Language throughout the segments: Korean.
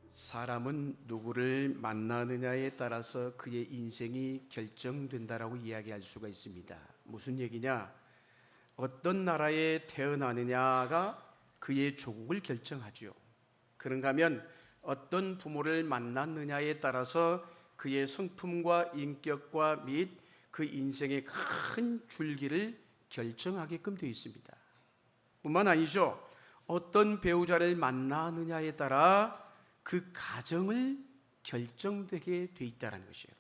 사람은 누구를 만나느냐에 따라서 그의 인생이 결정된다라고 이야기할 수가 있습니다. 무슨 얘기냐? 어떤 나라에 태어나느냐가 그의 조국을 결정하죠. 그런가 하면 어떤 부모를 만났느냐에 따라서 그의 성품과 인격과 및 그 인생의 큰 줄기를 결정하게끔 되어 있습니다. 뿐만 아니죠. 어떤 배우자를 만나느냐에 따라 그 가정을 결정되게 돼 있다는 것이에요.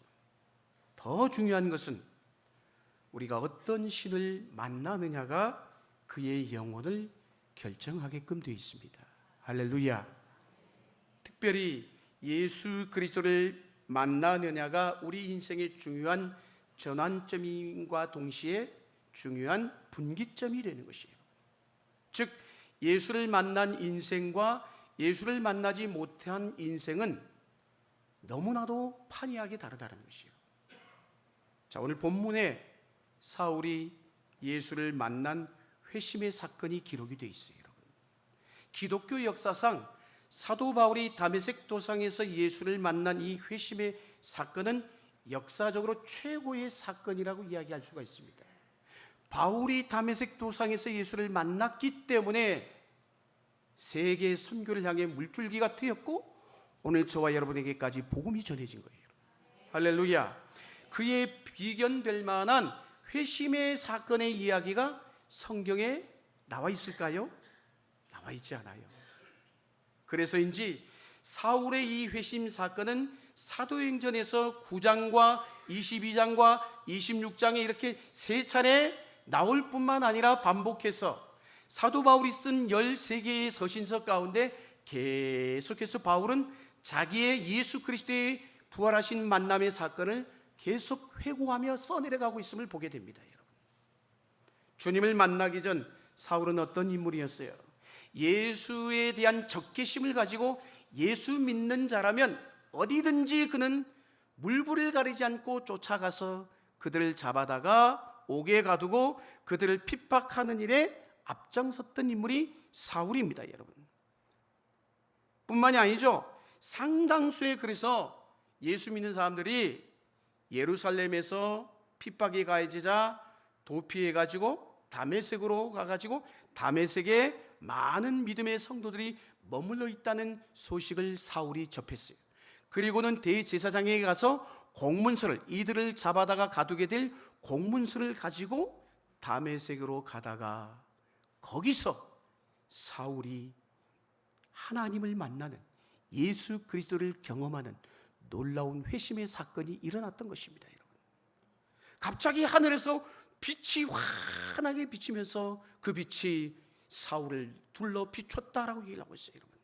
더 중요한 것은 우리가 어떤 신을 만나느냐가 그의 영혼을 결정하게끔 되어 있습니다. 할렐루야. 특별히 예수 그리스도를 만나느냐가 우리 인생의 중요한 전환점과 동시에 중요한 분기점이 되는 것이에요. 즉 예수를 만난 인생과 예수를 만나지 못한 인생은 너무나도 판이하게 다르다는 것이에요. 자, 오늘 본문에 사울이 예수를 만난 회심의 사건이 기록이 되어 있어요. 여러분. 기독교 역사상 사도 바울이 다메섹 도상에서 예수를 만난 이 회심의 사건은 역사적으로 최고의 사건이라고 이야기할 수가 있습니다. 바울이 다메섹 도상에서 예수를 만났기 때문에 세계 선교를 향해 물줄기가 트였고 오늘 저와 여러분에게까지 복음이 전해진 거예요. 할렐루야. 그의 비견될 만한 회심의 사건의 이야기가 성경에 나와 있을까요? 나와 있지 않아요. 그래서인지 사울의 이 회심 사건은 사도행전에서 9장과 22장과 26장에 이렇게 세 차례 나올 뿐만 아니라 반복해서 사도 바울이 쓴 13개의 서신서 가운데 계속해서 바울은 자기의 예수 그리스도의 부활하신 만남의 사건을 계속 회고하며 써내려가고 있음을 보게 됩니다. 여러분. 주님을 만나기 전 사울은 어떤 인물이었어요? 예수에 대한 적개심을 가지고 예수 믿는 자라면 어디든지 그는 물불을 가리지 않고 쫓아가서 그들을 잡아다가 옥에 가두고 그들을 핍박하는 일에 앞장섰던 인물이 사울입니다. 여러분. 뿐만이 아니죠. 상당수의 그래서 예수 믿는 사람들이 예루살렘에서 핍박이 가해지자 도피해가지고 다메섹으로 가가지고 다메섹에 많은 믿음의 성도들이 머물러 있다는 소식을 사울이 접했어요. 그리고는 대제사장에게 가서 공문서를, 이들을 잡아다가 가두게 될 공문서를 가지고 다메섹으로 가다가 거기서 사울이 하나님을 만나는, 예수 그리스도를 경험하는 놀라운 회심의 사건이 일어났던 것입니다. 여러분. 갑자기 하늘에서 빛이 환하게 비치면서 그 빛이 사울을 둘러 비췄다라고 얘기를 하고 있어요. 여러분.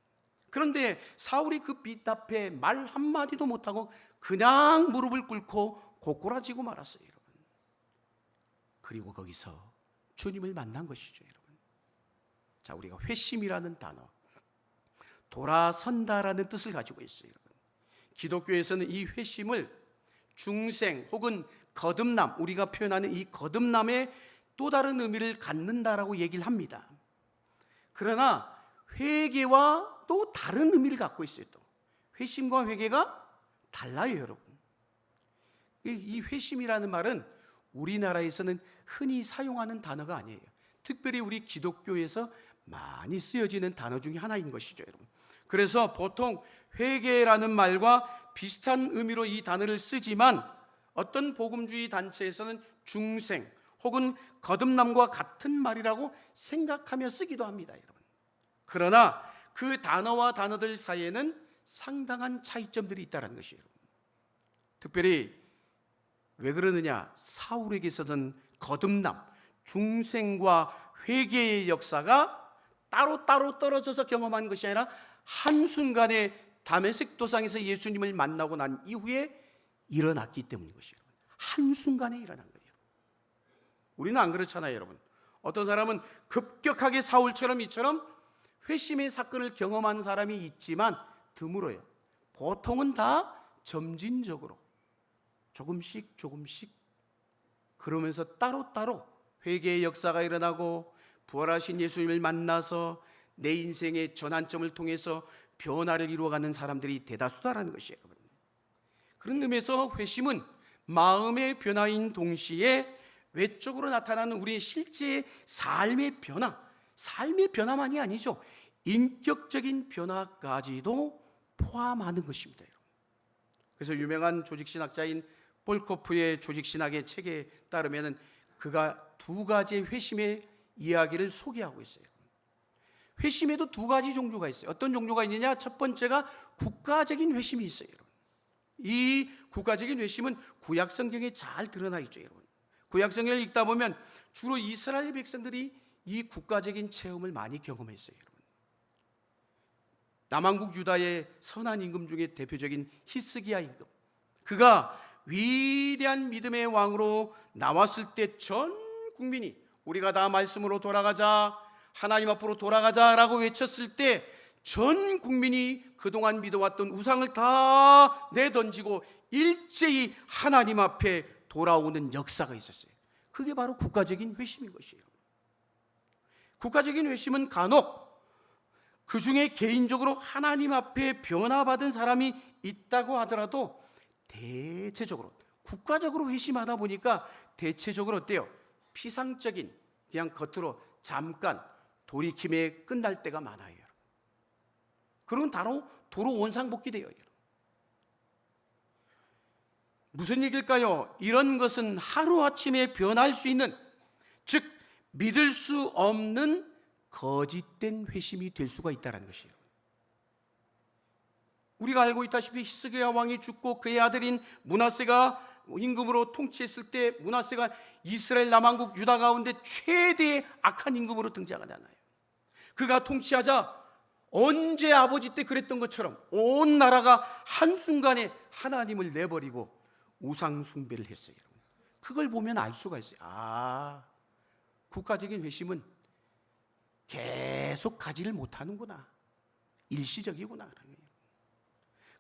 그런데 사울이 그 빛 앞에 말 한마디도 못하고 그냥 무릎을 꿇고 고꾸라지고 말았어요. 여러분. 그리고 거기서 주님을 만난 것이죠. 여러분. 자, 우리가 회심이라는 단어, 돌아선다라는 뜻을 가지고 있어요. 여러분. 기독교에서는 이 회심을 중생 혹은 거듭남, 우리가 표현하는 이 거듭남의 또 다른 의미를 갖는다라고 얘기를 합니다. 그러나 회개와 또 다른 의미를 갖고 있어요. 또 회심과 회개가 달라요. 여러분. 이 회심이라는 말은 우리나라에서는 흔히 사용하는 단어가 아니에요. 특별히 우리 기독교에서 많이 쓰여지는 단어 중에 하나인 것이죠. 여러분. 그래서 보통 회개라는 말과 비슷한 의미로 이 단어를 쓰지만 어떤 복음주의 단체에서는 중생 혹은 거듭남과 같은 말이라고 생각하며 쓰기도 합니다. 여러분. 그러나 그 단어와 단어들 사이에는 상당한 차이점들이 있다는 것이에요. 특별히 왜 그러느냐? 사울에게서는 거듭남, 중생과 회개의 역사가 따로따로 떨어져서 경험한 것이 아니라 한순간에 다메섹 도상에서 예수님을 만나고 난 이후에 일어났기 때문인 것이에요. 한순간에 일어난 거예요. 우리는 안 그렇잖아요. 여러분. 어떤 사람은 급격하게 사울처럼 이처럼 회심의 사건을 경험한 사람이 있지만 드물어요. 보통은 다 점진적으로 조금씩 그러면서 따로따로 회개의 역사가 일어나고 부활하신 예수님을 만나서 내 인생의 전환점을 통해서 변화를 이루어가는 사람들이 대다수다라는 것이에요, 여러분. 그런 의미에서 회심은 마음의 변화인 동시에 외적으로 나타나는 우리의 실제 삶의 변화만이 아니죠. 인격적인 변화까지도 포함하는 것입니다, 여러분. 그래서 유명한 조직신학자인 볼코프의 조직신학의 책에 따르면 그가 두 가지의 회심의 이야기를 소개하고 있어요. 회심에도 두 가지 종류가 있어요. 어떤 종류가 있느냐? 첫 번째가 국가적인 회심이 있어요, 여러분. 이 국가적인 회심은 구약 성경에 잘 드러나 있죠, 여러분. 구약 성경을 읽다 보면 주로 이스라엘 백성들이 이 국가적인 체험을 많이 경험했어요, 여러분. 남왕국 유다의 선한 임금 중에 대표적인 히스기야 임금, 그가 위대한 믿음의 왕으로 나왔을 때 전 국민이 우리가 다 말씀으로 돌아가자, 하나님 앞으로 돌아가자라고 외쳤을 때 전 국민이 그동안 믿어왔던 우상을 다 내던지고 일제히 하나님 앞에 돌아오는 역사가 있었어요. 그게 바로 국가적인 회심인 것이에요. 국가적인 회심은 간혹 그 중에 개인적으로 하나님 앞에 변화받은 사람이 있다고 하더라도 대체적으로 국가적으로 회심하다 보니까 대체적으로 어때요? 피상적인, 그냥 겉으로 잠깐 돌이킴에 끝날 때가 많아요. 그런 도로 원상복귀돼요, 여러분. 무슨 얘기일까요? 이런 것은 하루아침에 변할 수 있는, 즉 믿을 수 없는 거짓된 회심이 될 수가 있다는 것이에요. 우리가 알고 있다시피 히스기야 왕이 죽고 그의 아들인 므낫세가 임금으로 통치했을 때 므낫세가 이스라엘 남왕국 유다 가운데 최대의 악한 임금으로 등장하잖아요. 그가 통치하자 언제 아버지 때 그랬던 것처럼 온 나라가 한순간에 하나님을 내버리고 우상 숭배를 했어요. 그걸 보면 알 수가 있어요. 국가적인 회심은 계속 가지를 못하는구나, 일시적이구나.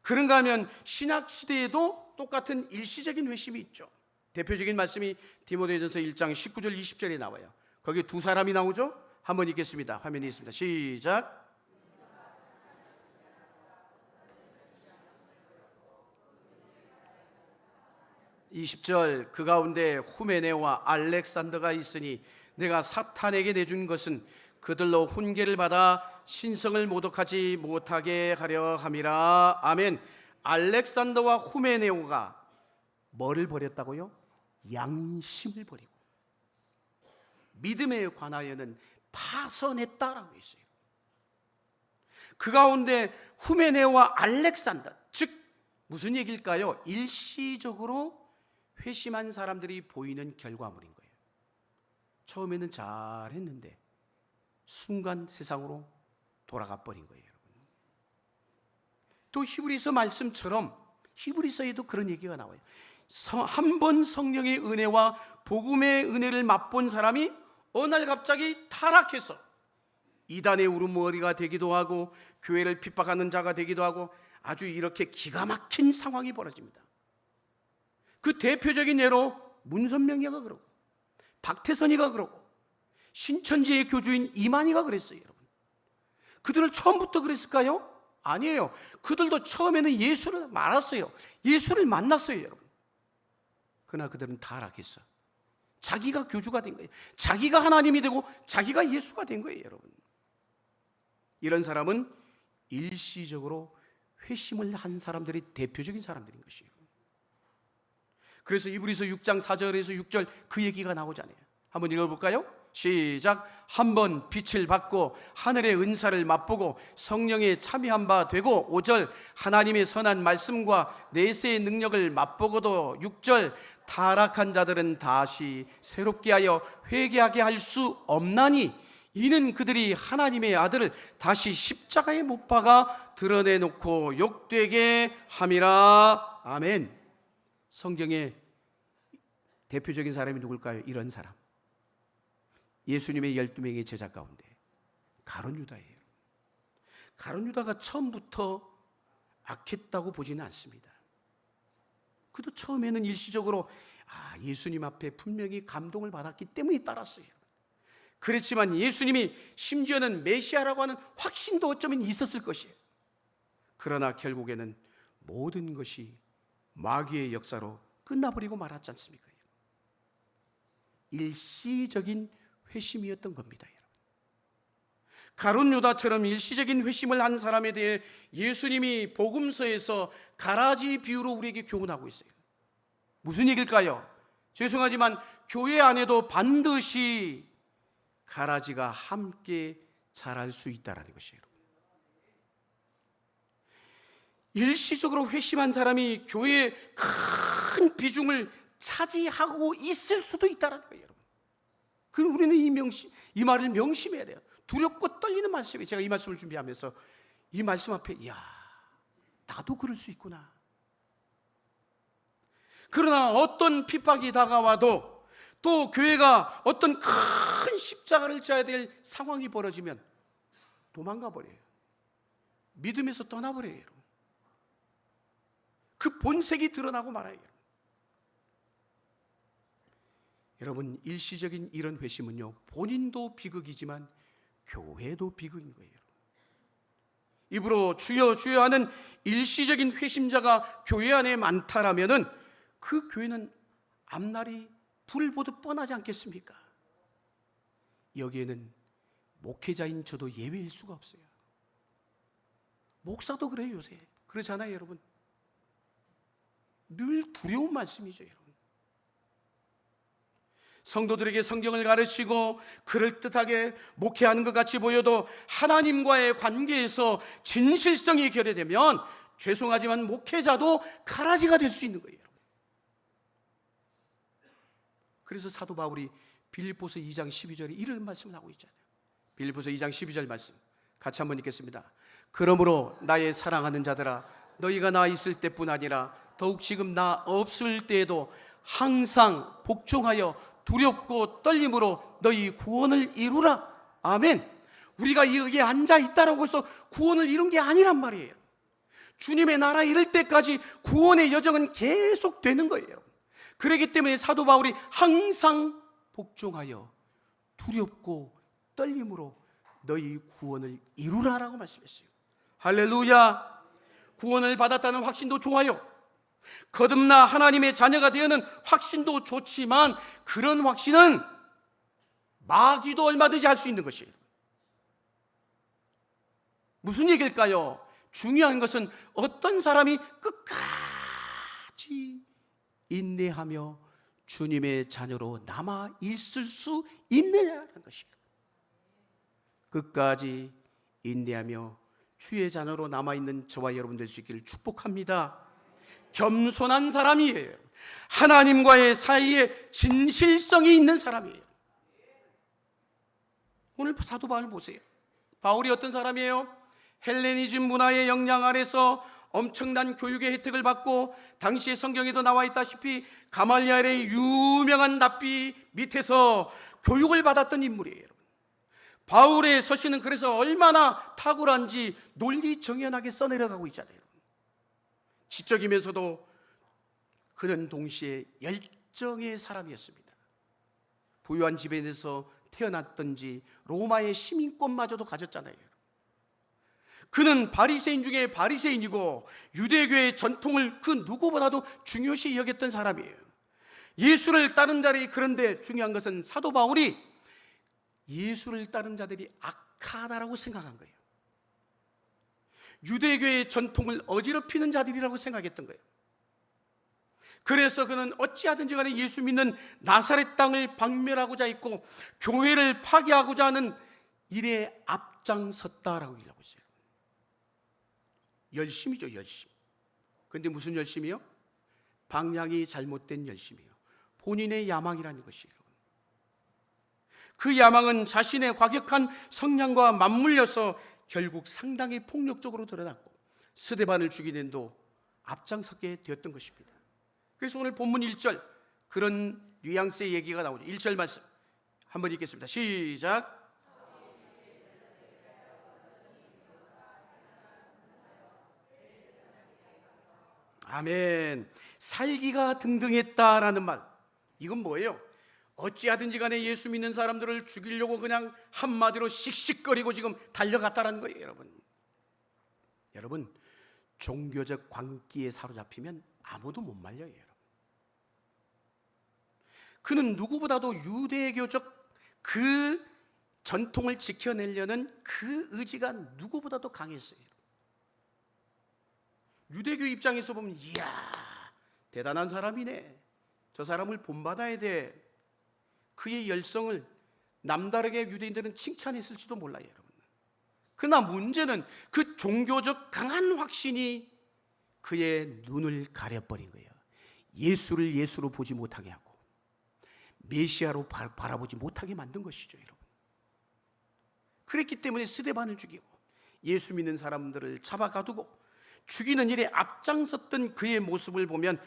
그런가 하면 신약 시대에도 똑같은 일시적인 회심이 있죠. 대표적인 말씀이 디모데전서 1장 19절 20절에 나와요. 거기에 두 사람이 나오죠. 한번 읽겠습니다. 화면에 있습니다. 시작. 20절, 그 가운데 후메네와 알렉산더가 있으니 내가 사탄에게 내준 것은 그들로 훈계를 받아 신성을 모독하지 못하게 하려 함이라. 아멘. 알렉산더와 후메네오가 뭐를 버렸다고요? 양심을 버리고 믿음에 관하여는 파선했다라고 했어요. 그 가운데 후메네오와 알렉산더, 즉 무슨 얘기일까요? 일시적으로 회심한 사람들이 보이는 결과물인 거예요. 처음에는 잘했는데 순간 세상으로 돌아가 버린 거예요, 여러분. 또 히브리서 말씀처럼 히브리서에도 그런 얘기가 나와요. 한 번 성령의 은혜와 복음의 은혜를 맛본 사람이 어느 날 갑자기 타락해서 이단의 우두머리가 되기도 하고 교회를 핍박하는 자가 되기도 하고 아주 이렇게 기가 막힌 상황이 벌어집니다. 그 대표적인 예로 문선명이가 그러고 박태선이가 그러고 신천지의 교주인 이만희가 그랬어요, 여러분. 그들은 처음부터 그랬을까요? 아니에요. 그들도 처음에는 예수를 알았어요. 예수를 만났어요, 여러분. 그러나 그들은 타락했어. 자기가 교주가 된 거예요. 자기가 하나님이 되고 자기가 예수가 된 거예요, 여러분. 이런 사람은 일시적으로 회심을 한 사람들이 대표적인 사람들인 것이에요. 그래서 이브리서 6장 4절에서 6절 그 얘기가 나오잖아요. 한번 읽어볼까요? 시작. 한번 빛을 받고 하늘의 은사를 맛보고 성령에 참여한 바 되고 5절 하나님의 선한 말씀과 내세의 능력을 맛보고도 6절 타락한 자들은 다시 새롭게 하여 회개하게 할 수 없나니 이는 그들이 하나님의 아들을 다시 십자가에 못 박아 드러내놓고 욕되게 함이라. 아멘. 성경의 대표적인 사람이 누굴까요? 이런 사람, 예수님의 12명의 제자 가운데 가룟 유다예요. 가룟 유다가 처음부터 악했다고 보지는 않습니다. 그도 처음에는 일시적으로 예수님 앞에 분명히 감동을 받았기 때문에 따랐어요. 그렇지만 예수님이 심지어는 메시아라고 하는 확신도 어쩌면 있었을 것이에요. 그러나 결국에는 모든 것이 마귀의 역사로 끝나버리고 말았지 않습니까? 일시적인 회심이었던 겁니다. 가룟 유다처럼 일시적인 회심을 한 사람에 대해 예수님이 복음서에서 가라지 비유로 우리에게 교훈하고 있어요. 무슨 얘기일까요? 죄송하지만 교회 안에도 반드시 가라지가 함께 자랄 수 있다는 것이에요. 일시적으로 회심한 사람이 교회의 큰 비중을 차지하고 있을 수도 있다는 거예요, 여러분. 그럼 우리는 이 말을 명심해야 돼요. 두렵고 떨리는 말씀이에요. 제가 이 말씀을 준비하면서 이 말씀 앞에 이야, 나도 그럴 수 있구나. 그러나 어떤 핍박이 다가와도 또 교회가 어떤 큰 십자가를 져야 될 상황이 벌어지면 도망가 버려요. 믿음에서 떠나버려요. 그 본색이 드러나고 말아요. 여러분, 일시적인 이런 회심은요, 본인도 비극이지만 교회도 비극인 거예요. 입으로 주여 주여 하는 일시적인 회심자가 교회 안에 많다라면은 그 교회는 앞날이 불 보듯 뻔하지 않겠습니까? 여기에는 목회자인 저도 예외일 수가 없어요. 목사도 그래요. 요새 그렇잖아요, 여러분. 늘 두려운 말씀이죠, 여러분. 성도들에게 성경을 가르치고 그럴듯하게 목회하는 것 같이 보여도 하나님과의 관계에서 진실성이 결여되면 죄송하지만 목회자도 가라지가 될 수 있는 거예요. 그래서 사도 바울이 빌립보서 2장 12절에 이런 말씀을 하고 있잖아요. 빌립보서 2장 12절 말씀 같이 한번 읽겠습니다. 그러므로 나의 사랑하는 자들아, 너희가 나 있을 때뿐 아니라 더욱 지금 나 없을 때에도 항상 복종하여 두렵고 떨림으로 너희 구원을 이루라. 아멘. 우리가 여기에 앉아 있다라고 해서 구원을 이룬 게 아니란 말이에요. 주님의 나라 이를 때까지 구원의 여정은 계속 되는 거예요. 그렇기 때문에 사도 바울이 항상 복종하여 두렵고 떨림으로 너희 구원을 이루라라고 말씀했어요. 할렐루야. 구원을 받았다는 확신도 좋아요. 거듭나 하나님의 자녀가 되어는 확신도 좋지만 그런 확신은 마귀도 얼마든지 할 수 있는 것이에요. 무슨 얘기일까요? 중요한 것은 어떤 사람이 끝까지 인내하며 주님의 자녀로 남아 있을 수 있느냐는 것이에요. 끝까지 인내하며 주의 자녀로 남아있는 저와 여러분 될 수 있기를 축복합니다. 겸손한 사람이에요. 하나님과의 사이에 진실성이 있는 사람이에요. 오늘 사도 바울 보세요. 바울이 어떤 사람이에요? 헬레니즘 문화의 영향 아래서 엄청난 교육의 혜택을 받고 당시의 성경에도 나와 있다시피 가말리엘의 유명한 납비 밑에서 교육을 받았던 인물이에요. 바울의 서신은 그래서 얼마나 탁월한지 논리정연하게 써내려가고 있잖아요. 지적이면서도 그는 동시에 열정의 사람이었습니다. 부유한 집에서 태어났던지 로마의 시민권마저도 가졌잖아요. 그는 바리새인 중에 바리새인이고 유대교의 전통을 그 누구보다도 중요시 여겼던 사람이에요. 예수를 따른 자들이, 그런데 중요한 것은 사도 바울이 예수를 따른 자들이 악하다라고 생각한 거예요. 유대교의 전통을 어지럽히는 자들이라고 생각했던 거예요. 그래서 그는 어찌하든지 간에 예수 믿는 나사렛 땅을 박멸하고자 했고 교회를 파괴하고자 하는 일에 앞장섰다라고 얘기하고 있어요. 열심이죠, 열심. 그런데 무슨 열심이요? 방향이 잘못된 열심이에요. 본인의 야망이라는 것이에요. 그 야망은 자신의 과격한 성향과 맞물려서 결국 상당히 폭력적으로 드러났고 스데반을 죽이는 데도 앞장서게 되었던 것입니다. 그래서 오늘 본문 1절 그런 뉘앙스의 얘기가 나오죠. 1절 말씀 한번 읽겠습니다. 시작. 아멘. 살기가 등등했다라는 말, 이건 뭐예요? 어찌하든지 간에 예수 믿는 사람들을 죽이려고 그냥 한마디로 씩씩거리고 지금 달려갔다라는 거예요. 여러분, 종교적 광기에 사로잡히면 아무도 못 말려요, 여러분. 그는 누구보다도 유대교적 그 전통을 지켜내려는 그 의지가 누구보다도 강했어요. 유대교 입장에서 보면 이야, 대단한 사람이네, 저 사람을 본받아야 돼, 그의 열성을 남다르게 유대인들은 칭찬했을지도 몰라요, 여러분. 그러나 문제는 그 종교적 강한 확신이 그의 눈을 가려버린 거예요. 예수를 예수로 보지 못하게 하고 메시아로 바라보지 못하게 만든 것이죠, 여러분. 그랬기 때문에 스데반을 죽이고 예수 믿는 사람들을 잡아가두고 죽이는 일에 앞장섰던 그의 모습을 보면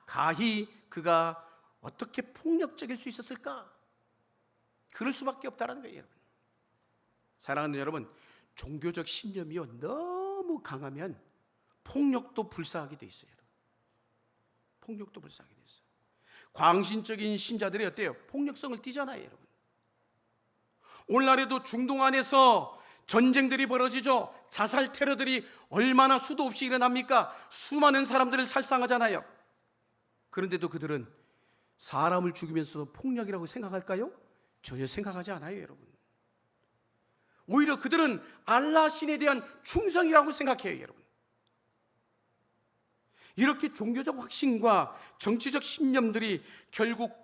가히 그가 어떻게 폭력적일 수 있었을까? 그럴 수밖에 없다는 거예요, 여러분. 사랑하는 여러분, 종교적 신념이요 너무 강하면 폭력도 불사하게 돼 있어요. 폭력도 불사하게 돼 있어요. 광신적인 신자들이 어때요? 폭력성을 띠잖아요, 여러분. 오늘날에도 중동 안에서 전쟁들이 벌어지죠. 자살 테러들이 얼마나 수도 없이 일어납니까? 수많은 사람들을 살상하잖아요. 그런데도 그들은 사람을 죽이면서 폭력이라고 생각할까요? 전혀 생각하지 않아요, 여러분. 오히려 그들은 알라 신에 대한 충성이라고 생각해요, 여러분. 이렇게 종교적 확신과 정치적 신념들이 결국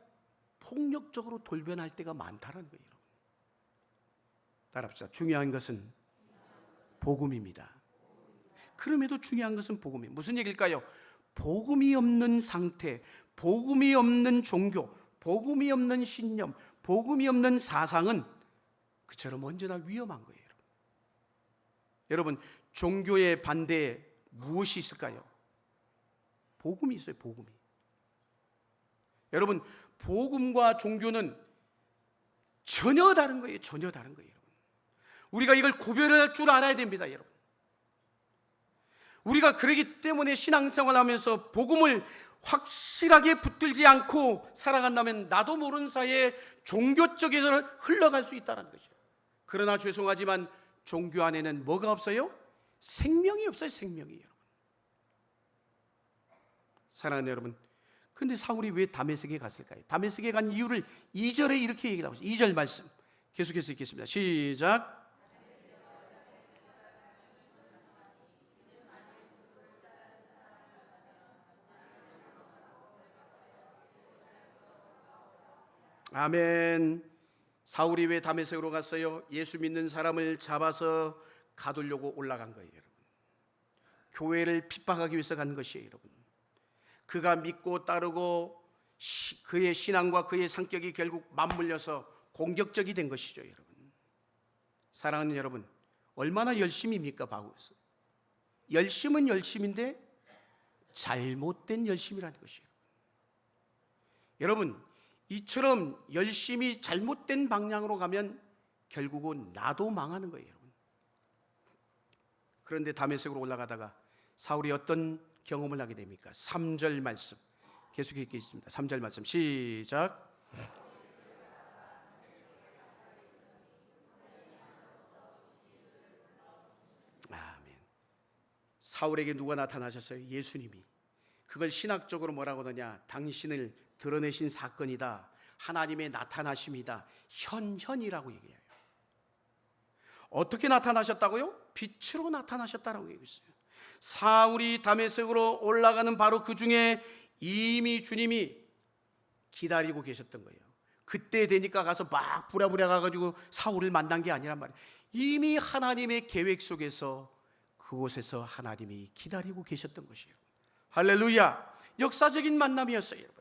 폭력적으로 돌변할 때가 많다는 거예요. 따라합시다. 중요한 것은 복음입니다. 그럼에도 중요한 것은 복음이에요. 무슨 얘기일까요? 복음이 없는 상태, 복음이 없는 종교, 복음이 없는 신념, 복음이 없는 사상은 그처럼 언제나 위험한 거예요. 여러분, 종교의 반대에 무엇이 있을까요? 복음이 있어요, 복음이. 여러분, 복음과 종교는 전혀 다른 거예요, 전혀 다른 거예요, 여러분. 우리가 이걸 구별할 줄 알아야 됩니다, 여러분. 우리가 그러기 때문에 신앙생활 하면서 복음을 확실하게 붙들지 않고 살아간다면 나도 모르는 사이에 종교 쪽에서 흘러갈 수 있다는 거죠. 그러나 죄송하지만 종교 안에는 뭐가 없어요? 생명이 없어요, 생명이, 여러분. 사랑하는 여러분, 근데 사울이 왜 다메섹에 갔을까요? 다메섹에 간 이유를 2절에 이렇게 얘기를 하고 있어요. 2절 말씀 계속해서 읽겠습니다. 시작. 아멘. 사울이 왜 다메섹으로 갔어요? 예수 믿는 사람을 잡아서 가두려고 올라간 거예요, 여러분. 교회를 핍박하기 위해서 간 것이에요, 여러분. 그가 믿고 따르고 그의 신앙과 그의 성격이 결국 맞물려서 공격적이 된 것이죠, 여러분. 사랑하는 여러분, 얼마나 열심입니까, 바울에서? 열심은 열심인데 잘못된 열심이라는 것이에요. 여러분, 이처럼 열심히 잘못된 방향으로 가면 결국은 나도 망하는 거예요, 여러분. 그런데 다메섹으로 올라가다가 사울이 어떤 경험을 하게 됩니까? 3절 말씀 계속 읽겠습니다. 3절 말씀 시작. 아멘. 사울에게 누가 나타나셨어요? 예수님이. 그걸 신학적으로 뭐라고 하느냐? 당신을 드러내신 사건이다, 하나님의 나타나심이다, 현현이라고 얘기해요. 어떻게 나타나셨다고요? 빛으로 나타나셨다라고 얘기했어요. 사울이 다메섹으로 올라가는 바로 그 중에 이미 주님이 기다리고 계셨던 거예요. 그때 되니까 가서 막 부랴부랴 가가지고 사울을 만난 게 아니란 말이에요. 이미 하나님의 계획 속에서 그곳에서 하나님이 기다리고 계셨던 것이에요. 할렐루야. 역사적인 만남이었어요, 여러분.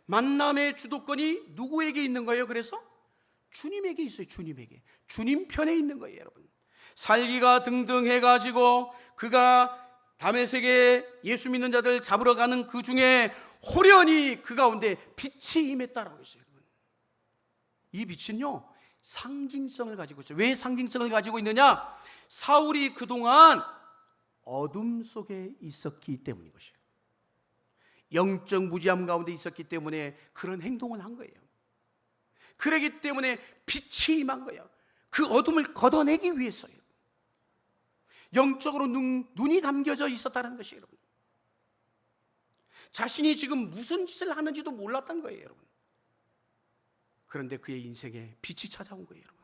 만남의 주도권이 누구에게 있는 거예요? 그래서 주님에게 있어요. 주님에게. 주님 편에 있는 거예요, 여러분. 살기가 등등해가지고 그가 다메섹에 예수 믿는 자들 잡으러 가는 그 중에 호련히 그 가운데 빛이 임했다라고 했어요, 여러분. 이 빛은요 상징성을 가지고 있어요. 왜 상징성을 가지고 있느냐? 사울이 그동안 어둠 속에 있었기 때문인 것이에요. 영적 무지함 가운데 있었기 때문에 그런 행동을 한 거예요. 그러기 때문에 빛이 임한 거예요. 그 어둠을 걷어내기 위해서요. 영적으로 눈이 감겨져 있었다는 것이에요, 여러분. 자신이 지금 무슨 짓을 하는지도 몰랐던 거예요, 여러분. 그런데 그의 인생에 빛이 찾아온 거예요, 여러분.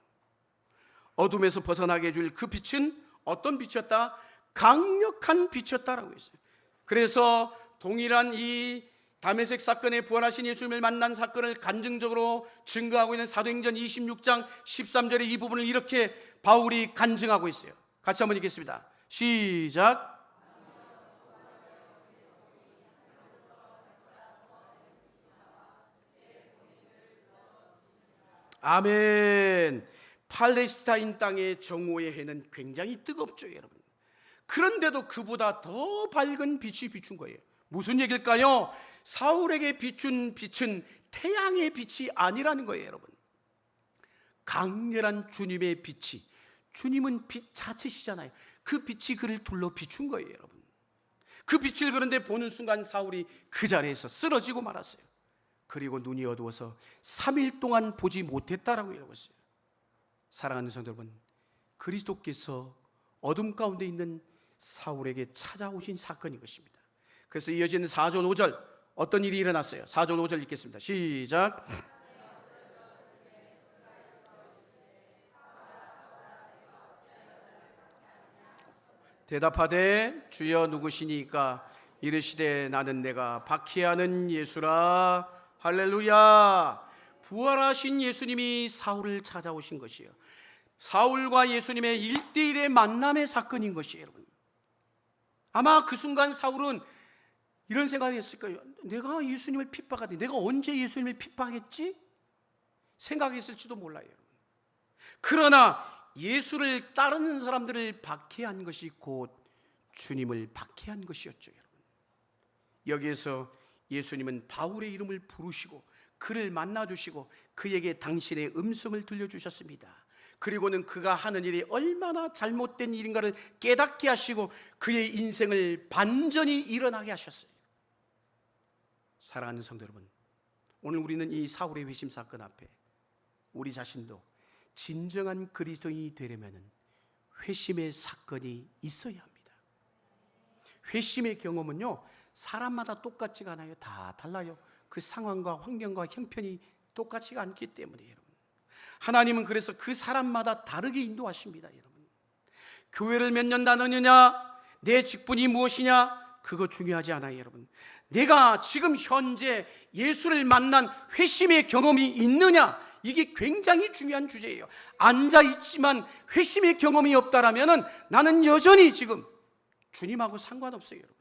어둠에서 벗어나게 해줄 그 빛은 어떤 빛이었다? 강력한 빛이었다라고 했어요. 그래서 동일한 이 다메섹 사건에 부활하신 예수님을 만난 사건을 간증적으로 증거하고 있는 사도행전 26장 13절의 이 부분을 이렇게 바울이 간증하고 있어요. 같이 한번 읽겠습니다. 시작. 아멘. 팔레스타인 땅의 정오의 해는 굉장히 뜨겁죠, 여러분. 그런데도 그보다 더 밝은 빛이 비춘 거예요. 무슨 얘기일까요? 사울에게 비춘 빛은 태양의 빛이 아니라는 거예요, 여러분. 강렬한 주님의 빛이, 주님은 빛 자체시잖아요. 그 빛이 그를 둘러 비춘 거예요, 여러분. 그 빛을 그런데 보는 순간 사울이 그 자리에서 쓰러지고 말았어요. 그리고 눈이 어두워서 3일 동안 보지 못했다라고 읽었어요. 사랑하는 성도 여러분, 그리스도께서 어둠 가운데 있는 사울에게 찾아오신 사건인 것입니다. 그래서 이어지는 4절 5절 어떤 일이 일어났어요? 4절 5절 읽겠습니다. 시작. 대답하되 주여 누구시니까? 이르시되 나는 내가 박해하는 예수라. 할렐루야. 부활하신 예수님이 사울을 찾아오신 것이에요. 사울과 예수님의 1대1의 만남의 사건인 것이에요, 여러분. 아마 그 순간 사울은 이런 생각이 했을 거예요. 내가 예수님을 핍박하더니 내가 언제 예수님을 핍박했지? 생각했을지도 몰라요, 여러분. 그러나 예수를 따르는 사람들을 박해한 것이 곧 주님을 박해한 것이었죠, 여러분. 여기에서 예수님은 바울의 이름을 부르시고 그를 만나주시고 그에게 당신의 음성을 들려주셨습니다. 그리고는 그가 하는 일이 얼마나 잘못된 일인가를 깨닫게 하시고 그의 인생을 반전히 일어나게 하셨어요. 사랑하는 성도 여러분, 오늘 우리는 이 사울의 회심 사건 앞에 우리 자신도 진정한 그리스도인이 되려면 회심의 사건이 있어야 합니다. 회심의 경험은요, 사람마다 똑같지가 않아요. 다 달라요. 그 상황과 환경과 형편이 똑같지가 않기 때문에 여러분, 하나님은 그래서 그 사람마다 다르게 인도하십니다. 여러분, 교회를 몇 년 다녔느냐, 내 직분이 무엇이냐, 그거 중요하지 않아요. 여러분, 내가 지금 현재 예수를 만난 회심의 경험이 있느냐, 이게 굉장히 중요한 주제예요. 앉아있지만 회심의 경험이 없다라면 나는 여전히 지금 주님하고 상관없어요, 여러분.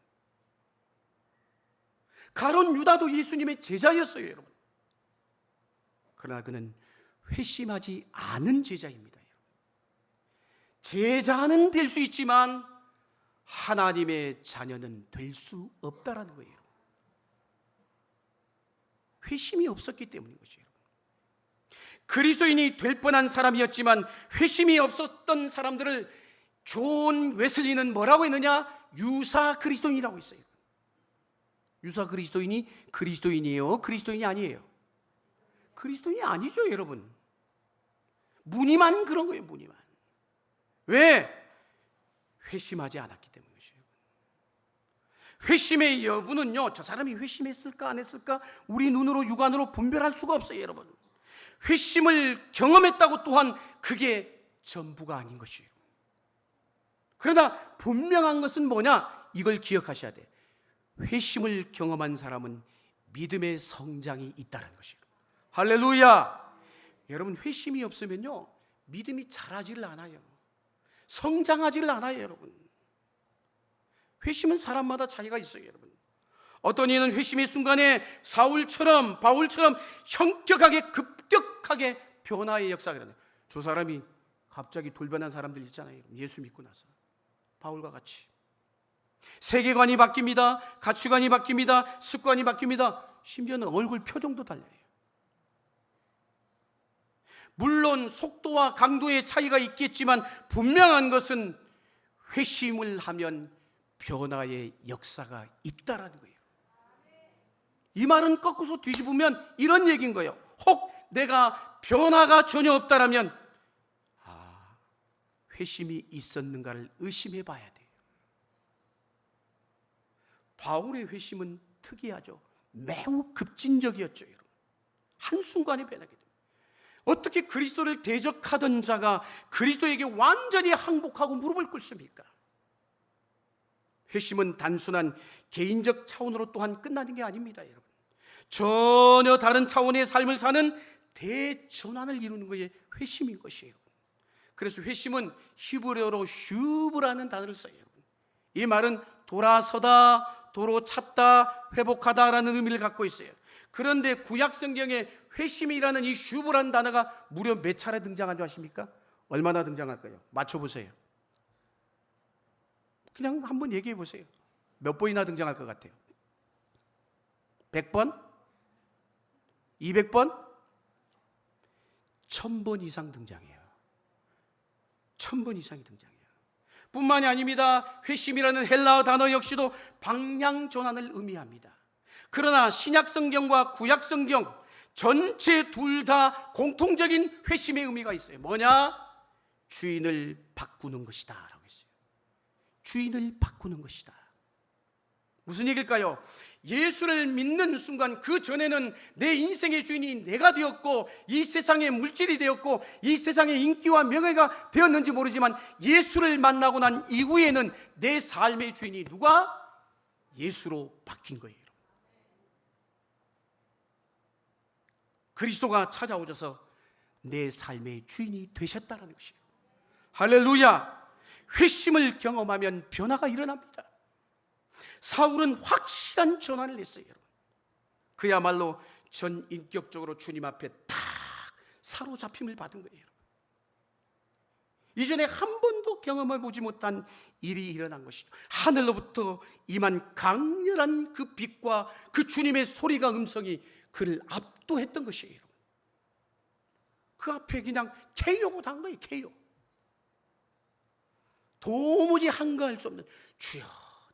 가룟 유다도 예수님의 제자였어요, 여러분. 그러나 그는 회심하지 않은 제자입니다, 여러분. 제자는 될 수 있지만 하나님의 자녀는 될 수 없다라는 거예요. 회심이 없었기 때문인 것이에요. 그리스도인이 될 뻔한 사람이었지만 회심이 없었던 사람들을 존 웨슬리는 뭐라고 했느냐? 유사 그리스도인이라고 했어요. 유사 그리스도인이 그리스도인이에요? 그리스도인이 아니에요? 그리스도인이 아니죠, 여러분. 무늬만 그런 거예요, 무늬만. 왜? 회심하지 않았기 때문이죠. 회심의 여부는요, 저 사람이 회심했을까 안 했을까 우리 눈으로 육안으로 분별할 수가 없어요, 여러분. 회심을 경험했다고 또한 그게 전부가 아닌 것이에요. 그러나 분명한 것은 뭐냐? 이걸 기억하셔야 돼. 회심을 경험한 사람은 믿음의 성장이 있다는 것이에요. 할렐루야. 여러분, 회심이 없으면요, 믿음이 자라지를 않아요. 성장하지를 않아요, 여러분. 회심은 사람마다 차이가 있어요, 여러분. 어떤 이는 회심의 순간에 사울처럼 바울처럼 현격하게 급격하게 변화의 역사가 일어나요. 저 사람이 갑자기 돌변한 사람들 있잖아요, 예수 믿고 나서. 바울과 같이 세계관이 바뀝니다. 가치관이 바뀝니다. 습관이 바뀝니다. 심지어는 얼굴 표정도 달라요. 물론 속도와 강도의 차이가 있겠지만 분명한 것은 회심을 하면 변화의 역사가 있다라는 거예요. 이 말은 거꾸서 뒤집으면 이런 얘기인 거예요. 혹 내가 변화가 전혀 없다라면 회심이 있었는가를 의심해 봐야 돼요. 바울의 회심은 특이하죠. 매우 급진적이었죠, 여러분. 한순간에 변하게 됩니다. 어떻게 그리스도를 대적하던 자가 그리스도에게 완전히 항복하고 무릎을 꿇습니까? 회심은 단순한 개인적 차원으로 또한 끝나는 게 아닙니다, 여러분. 전혀 다른 차원의 삶을 사는 대전환을 이루는 것이 회심인 것이에요. 그래서 회심은 히브리어로 슈브라는 단어를 써요, 여러분. 이 말은 돌아서다, 도로 찾다, 회복하다라는 의미를 갖고 있어요. 그런데 구약 성경에 회심이라는 이 슈브라는 단어가 무려 몇 차례 등장한 줄 아십니까? 얼마나 등장할까요? 맞춰보세요. 그냥 한번 얘기해 보세요. 몇 번이나 등장할 것 같아요? 100번? 200번? 1000번 이상 등장해요. 1000번 이상이 등장해요. 뿐만이 아닙니다. 회심이라는 헬라어 단어 역시도 방향 전환을 의미합니다. 그러나 신약 성경과 구약 성경 전체 둘 다 공통적인 회심의 의미가 있어요. 뭐냐? 주인을 바꾸는 것이다 라고 했어요. 주인을 바꾸는 것이다. 무슨 얘기일까요? 예수를 믿는 순간 그 전에는 내 인생의 주인이 내가 되었고 이 세상의 물질이 되었고 이 세상의 인기와 명예가 되었는지 모르지만 예수를 만나고 난 이후에는 내 삶의 주인이 누가? 예수로 바뀐 거예요. 그리스도가 찾아오셔서 내 삶의 주인이 되셨다는 것이에요. 할렐루야! 회심을 경험하면 변화가 일어납니다. 사울은 확실한 전환을 했어요, 여러분. 그야말로 전인격적으로 주님 앞에 딱 사로잡힘을 받은 거예요. 이전에 한 번도 경험해 보지 못한 일이 일어난 것이죠. 하늘로부터 임한 강렬한 그 빛과 그 주님의 소리가 음성이 그를 압도했던 것이에요. 그 앞에 그냥 KO고 단 거예요. KO. 도무지 한가할 수 없는, 주여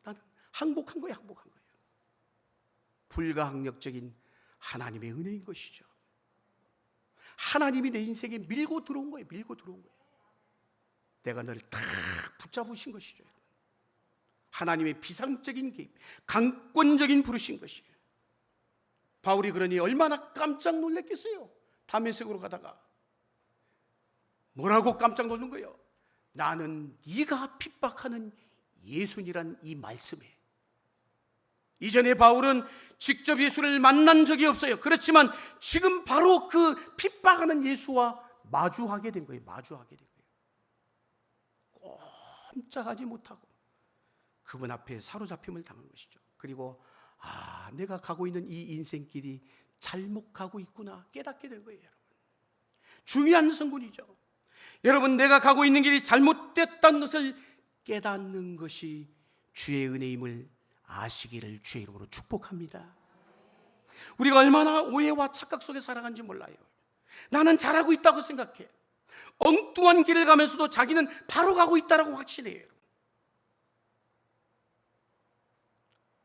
나는 항복한 거예요. 항복한 거예요. 불가항력적인 하나님의 은혜인 것이죠. 하나님이 내 인생에 밀고 들어온 거예요. 밀고 들어온 거예요. 내가 너를 딱 붙잡으신 것이죠. 하나님의 비상적인 개입, 강권적인 부르신 것이에요. 바울이 그러니 얼마나 깜짝 놀랐겠어요. 다메섹으로 가다가 뭐라고 깜짝 놀란 거예요? 나는 네가 핍박하는 예수니란 이 말씀에. 이전에 바울은 직접 예수를 만난 적이 없어요. 그렇지만 지금 바로 그 핍박하는 예수와 마주하게 된 거예요. 마주하게 된 거예요. 꼼짝하지 못하고 그분 앞에 사로잡힘을 당한 것이죠. 그리고 내가 가고 있는 이 인생길이 잘못 가고 있구나 깨닫게 된 거예요, 여러분. 중요한 성분이죠. 여러분, 내가 가고 있는 길이 잘못됐다는 것을 깨닫는 것이 주의 은혜임을 아시기를 주의 이름으로 축복합니다. 우리가 얼마나 오해와 착각 속에 살아간지 몰라요. 나는 잘하고 있다고 생각해. 엉뚱한 길을 가면서도 자기는 바로 가고 있다고 확신해요.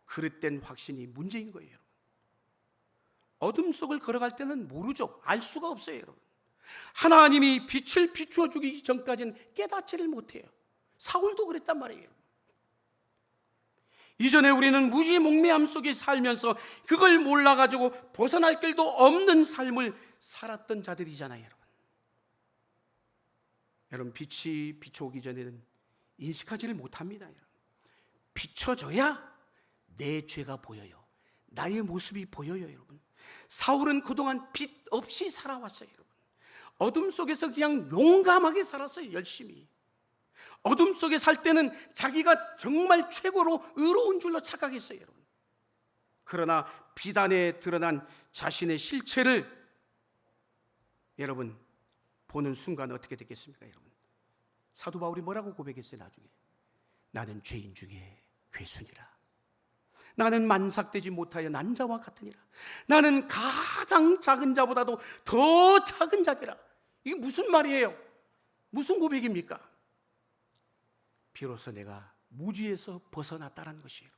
그릇된 확신이 문제인 거예요. 어둠 속을 걸어갈 때는 모르죠. 알 수가 없어요, 여러분. 하나님이 빛을 비추어 주기 전까지는 깨닫지를 못해요. 사울도 그랬단 말이에요. 이전에 우리는 무지몽매함 속에 살면서 그걸 몰라가지고 벗어날 길도 없는 삶을 살았던 자들이잖아요, 여러분. 여러분, 빛이 비춰오기 전에는 인식하지를 못합니다. 여러분. 비춰져야 내 죄가 보여요. 나의 모습이 보여요, 여러분. 사울은 그동안 빛 없이 살아왔어요, 여러분. 어둠 속에서 그냥 용감하게 살았어요, 열심히. 어둠 속에 살 때는 자기가 정말 최고로 의로운 줄로 착각했어요, 여러분. 그러나 빛 안에 드러난 자신의 실체를 여러분 보는 순간 어떻게 됐겠습니까, 여러분? 사도 바울이 뭐라고 고백했어요, 나중에? 나는 죄인 중에 괴순이라. 나는 만삭되지 못하여 난 자와 같으니라. 나는 가장 작은 자보다도 더 작은 자기라. 이게 무슨 말이에요? 무슨 고백입니까? 비로소 내가 무지에서 벗어났다는 것이에요.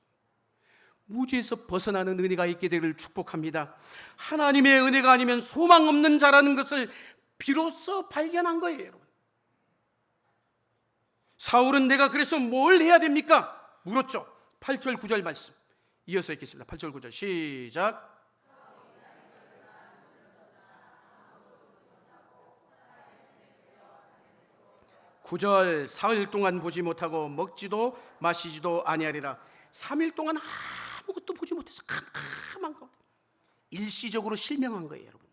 무지에서 벗어나는 은혜가 있게 되기를 축복합니다. 하나님의 은혜가 아니면 소망 없는 자라는 것을 비로소 발견한 거예요, 여러분. 사울은 내가 그래서 뭘 해야 됩니까? 물었죠. 8절 9절 말씀 이어서 읽겠습니다. 8절 9절 시작. 구절 사흘 동안 보지 못하고 먹지도 마시지도 아니하리라. 3일 동안 아무것도 보지 못해서 캄캄한 거, 일시적으로 실명한 거예요, 여러분.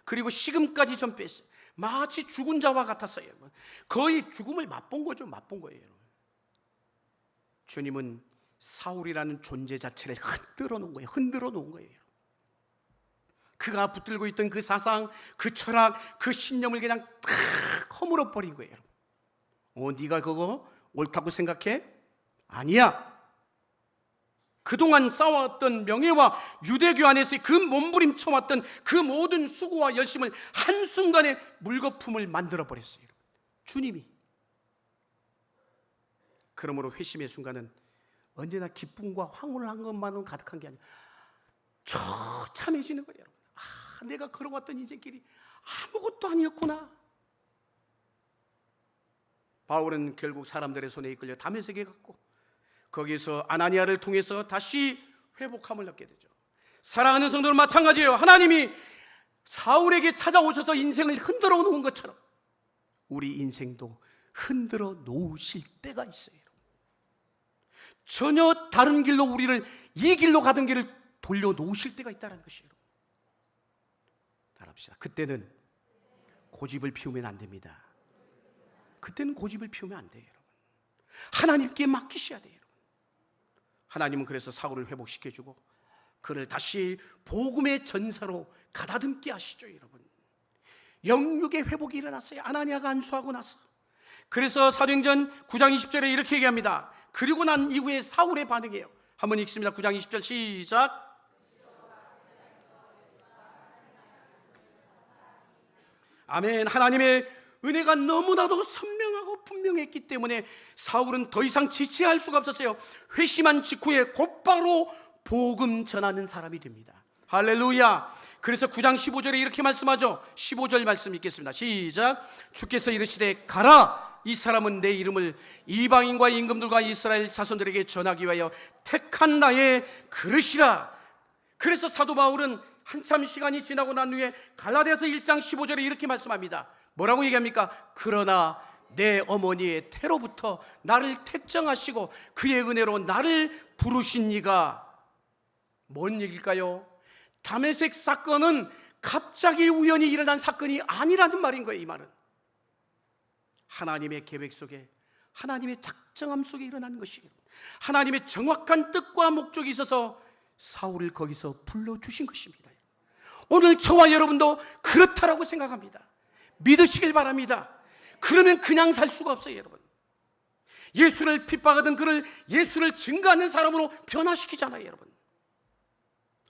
그리고 식음까지 전 뺐어요. 마치 죽은 자와 같았어요, 여러분. 거의 죽음을 맛본 거죠, 맛본 거예요, 여러분. 주님은 사울이라는 존재 자체를 흔들어 놓은 거예요, 흔들어 놓은 거예요. 그가 붙들고 있던 그 사상, 그 철학, 그 신념을 그냥 탁 허물어 버린 거예요. 네가 그거 옳다고 생각해? 아니야. 그동안 쌓아왔던 명예와 유대교 안에서의 그 몸부림쳐왔던 그 모든 수고와 열심을 한순간에 물거품을 만들어버렸어요, 주님이. 그러므로 회심의 순간은 언제나 기쁨과 황홀한 것만은 가득한 게 아니라 처참해지는 거예요. 내가 걸어왔던 인생길이 아무것도 아니었구나. 바울은 결국 사람들의 손에 이끌려 다메섹에 갔고, 거기서 아나니아를 통해서 다시 회복함을 얻게 되죠. 사랑하는 성도는 마찬가지예요. 하나님이 사울에게 찾아오셔서 인생을 흔들어 놓은 것처럼 우리 인생도 흔들어 놓으실 때가 있어요. 전혀 다른 길로 우리를 이 길로 가던 길을 돌려 놓으실 때가 있다는 것이에요. 따라합시다. 그때는 고집을 피우면 안 됩니다. 그때는 고집을 피우면 안 돼요, 여러분. 하나님께 맡기셔야 돼요, 여러분. 하나님은 그래서 사울을 회복시켜주고 그를 다시 복음의 전사로 가다듬게 하시죠, 여러분. 영육의 회복이 일어났어요. 아나니아가 안수하고 나서. 그래서 사도행전 9장 20절에 이렇게 얘기합니다. 그리고 난 이후에 사울의 반응이에요. 한번 읽습니다. 9장 20절 시작. 아멘. 하나님의 은혜가 너무나도 선명하고 분명했기 때문에 사울은 더 이상 지체할 수가 없었어요. 회심한 직후에 곧바로 복음 전하는 사람이 됩니다. 할렐루야. 그래서 9장 15절에 이렇게 말씀하죠. 15절 말씀 읽겠습니다. 시작. 주께서 이르시되 가라, 이 사람은 내 이름을 이방인과 임금들과 이스라엘 자손들에게 전하기 위하여 택한 나의 그릇이라. 그래서 사도 바울은 한참 시간이 지나고 난 후에 갈라디아서 1장 15절에 이렇게 말씀합니다. 뭐라고 얘기합니까? 그러나 내 어머니의 태로부터 나를 택정하시고 그의 은혜로 나를 부르신 이가, 뭔 얘기일까요? 다메섹 사건은 갑자기 우연히 일어난 사건이 아니라는 말인 거예요. 이 말은 하나님의 계획 속에, 하나님의 작정함 속에 일어난 것이에요. 하나님의 정확한 뜻과 목적이 있어서 사울을 거기서 불러주신 것입니다. 오늘 저와 여러분도 그렇다라고 생각합니다. 믿으시길 바랍니다. 그러면 그냥 살 수가 없어요, 여러분. 예수를 핍박하던 그를 예수를 증거하는 사람으로 변화시키잖아요, 여러분.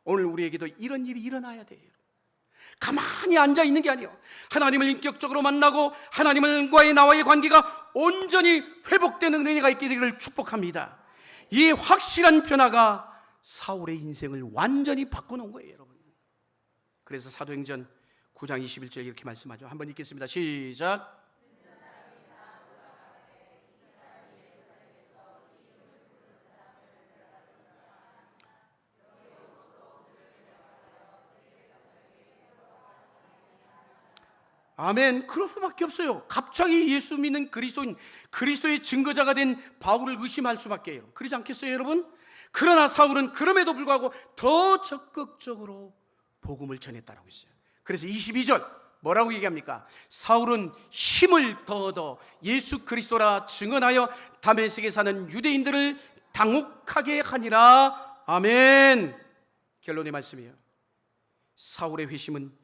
오늘 우리에게도 이런 일이 일어나야 돼요. 가만히 앉아 있는 게 아니에요. 하나님을 인격적으로 만나고 하나님과의 나와의 관계가 온전히 회복되는 은혜가 있게 되기를 축복합니다. 이 확실한 변화가 사울의 인생을 완전히 바꿔놓은 거예요, 여러분. 그래서 사도행전 9장 21절 이렇게 말씀하죠. 한번 읽겠습니다. 시작. 아멘. 그럴 수밖에 없어요. 갑자기 예수 믿는 그리스도인, 그리스도의 증거자가 된 바울을 의심할 수밖에 해요. 그러지 않겠어요, 여러분? 그러나 사울은 그럼에도 불구하고 더 적극적으로 복음을 전했다라고 했어요. 그래서 22절 뭐라고 얘기합니까? 사울은 힘을 더 얻어 예수 그리스도라 증언하여 다메섹에 사는 유대인들을 당혹하게 하니라. 아멘. 결론의 말씀이에요. 사울의 회심은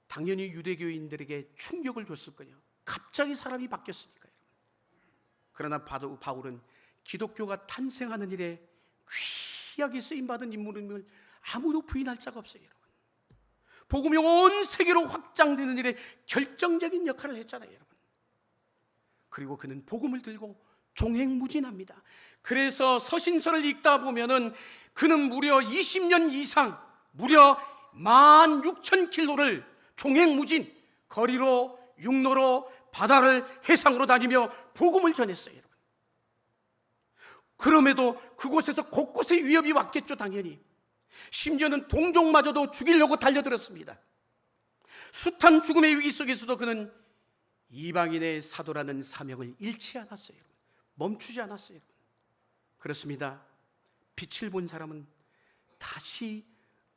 당연히 유대교인들에게 충격을 줬을 거예요. 갑자기 사람이 바뀌었으니까요. 그러나 바울은 기독교가 탄생하는 일에 귀하게 쓰임받은 인물임을 아무도 부인할 자가 없어요, 여러분. 복음이 온 세계로 확장되는 일에 결정적인 역할을 했잖아요, 여러분. 그리고 그는 복음을 들고 종횡무진합니다. 그래서 서신서를 읽다 보면은 그는 무려 20년 이상, 무려 16,000km를 종횡무진, 거리로, 육로로, 바다를, 해상으로 다니며 복음을 전했어요. 그럼에도 그곳에서 곳곳에 위협이 왔겠죠, 당연히. 심지어는 동족마저도 죽이려고 달려들었습니다. 숱한 죽음의 위기 속에서도 그는 이방인의 사도라는 사명을 잃지 않았어요. 멈추지 않았어요. 그렇습니다. 빛을 본 사람은 다시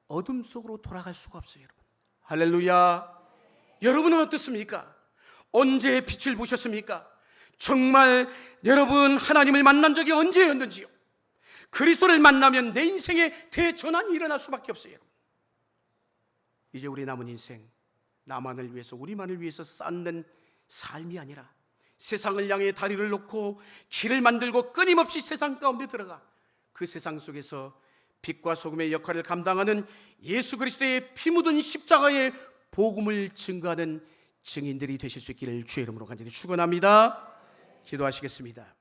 어둠 속으로 돌아갈 수가 없어요, 여러분. 할렐루야. 여러분은 어떻습니까? 언제 빛을 보셨습니까? 정말 여러분 하나님을 만난 적이 언제였는지요? 그리스도를 만나면 내 인생에 대전환이 일어날 수밖에 없어요, 여러분. 이제 우리 남은 인생, 나만을 위해서, 우리만을 위해서 쌓는 삶이 아니라 세상을 향해 다리를 놓고 길을 만들고 끊임없이 세상 가운데 들어가 그 세상 속에서 빛과 소금의 역할을 감당하는 예수 그리스도의 피 묻은 십자가의 복음을 증거하는 증인들이 되실 수 있기를 주의 이름으로 간절히 축원합니다. 기도하시겠습니다.